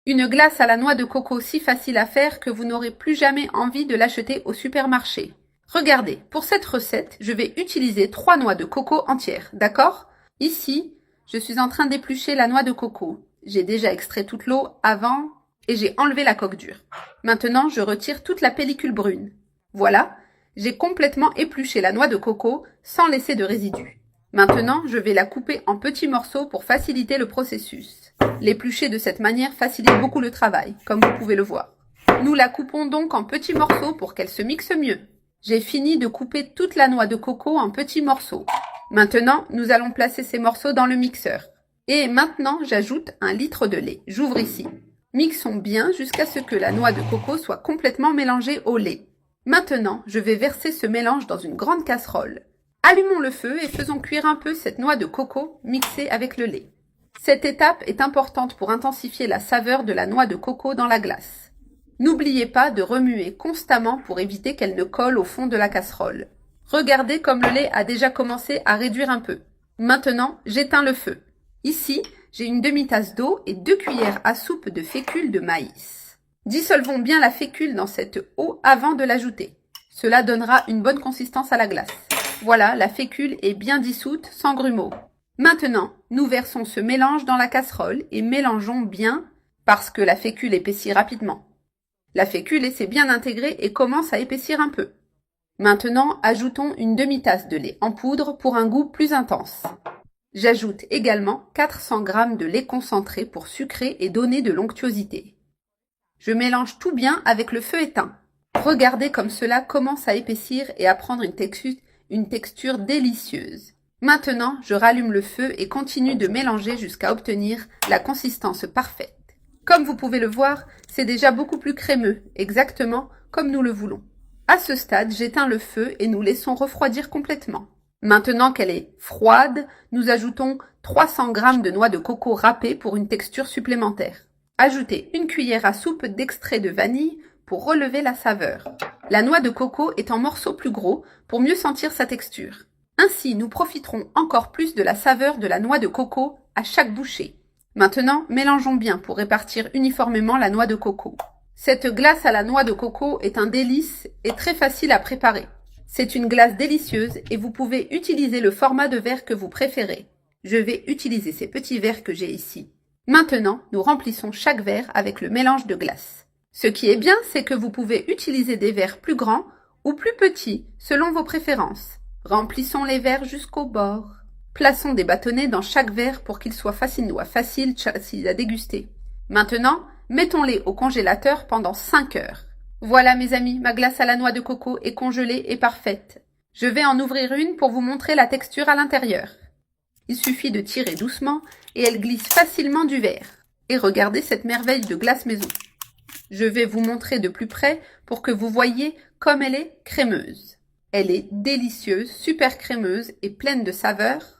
Une glace à la noix de coco si facile à faire que vous n'aurez plus jamais envie de l'acheter au supermarché. Regardez, pour cette recette, je vais utiliser 3 noix de coco entières, d'accord? Ici, je suis en train d'éplucher la noix de coco. J'ai déjà extrait toute l'eau avant et j'ai enlevé la coque dure. Maintenant, je retire toute la pellicule brune. Voilà, j'ai complètement épluché la noix de coco sans laisser de résidus. Maintenant, je vais la couper en petits morceaux pour faciliter le processus. L'éplucher de cette manière facilite beaucoup le travail, comme vous pouvez le voir. Nous la coupons donc en petits morceaux pour qu'elle se mixe mieux. J'ai fini de couper toute la noix de coco en petits morceaux. Maintenant, nous allons placer ces morceaux dans le mixeur. Et maintenant, j'ajoute 1 litre de lait. J'ouvre ici. Mixons bien jusqu'à ce que la noix de coco soit complètement mélangée au lait. Maintenant, je vais verser ce mélange dans une grande casserole. Allumons le feu et faisons cuire un peu cette noix de coco mixée avec le lait. Cette étape est importante pour intensifier la saveur de la noix de coco dans la glace. N'oubliez pas de remuer constamment pour éviter qu'elle ne colle au fond de la casserole. Regardez comme le lait a déjà commencé à réduire un peu. Maintenant, j'éteins le feu. Ici, j'ai une demi-tasse d'eau et 2 cuillères à soupe de fécule de maïs. Dissolvons bien la fécule dans cette eau avant de l'ajouter. Cela donnera une bonne consistance à la glace. Voilà, la fécule est bien dissoute, sans grumeaux. Maintenant, nous versons ce mélange dans la casserole et mélangeons bien parce que la fécule épaissit rapidement. La fécule s'est bien intégrée et commence à épaissir un peu. Maintenant, ajoutons une demi-tasse de lait en poudre pour un goût plus intense. J'ajoute également 400 g de lait concentré pour sucrer et donner de l'onctuosité. Je mélange tout bien avec le feu éteint. Regardez comme cela commence à épaissir et à prendre une texture délicieuse. Maintenant, je rallume le feu et continue de mélanger jusqu'à obtenir la consistance parfaite. Comme vous pouvez le voir, c'est déjà beaucoup plus crémeux, exactement comme nous le voulons. À ce stade, j'éteins le feu et nous laissons refroidir complètement. Maintenant qu'elle est froide, nous ajoutons 300 g de noix de coco râpées pour une texture supplémentaire. Ajoutez 1 cuillère à soupe d'extrait de vanille pour relever la saveur. La noix de coco est en morceaux plus gros pour mieux sentir sa texture. Ainsi, nous profiterons encore plus de la saveur de la noix de coco à chaque bouchée. Maintenant, mélangeons bien pour répartir uniformément la noix de coco. Cette glace à la noix de coco est un délice et très facile à préparer. C'est une glace délicieuse et vous pouvez utiliser le format de verre que vous préférez. Je vais utiliser ces petits verres que j'ai ici. Maintenant, nous remplissons chaque verre avec le mélange de glace. Ce qui est bien, c'est que vous pouvez utiliser des verres plus grands ou plus petits, selon vos préférences. Remplissons les verres jusqu'au bord. Plaçons des bâtonnets dans chaque verre pour qu'il soit facile à déguster. Maintenant, mettons-les au congélateur pendant 5 heures. Voilà mes amis, ma glace à la noix de coco est congelée et parfaite. Je vais en ouvrir une pour vous montrer la texture à l'intérieur. Il suffit de tirer doucement et elle glisse facilement du verre. Et regardez cette merveille de glace maison. Je vais vous montrer de plus près pour que vous voyiez comme elle est crémeuse. Elle est délicieuse, super crémeuse et pleine de saveurs.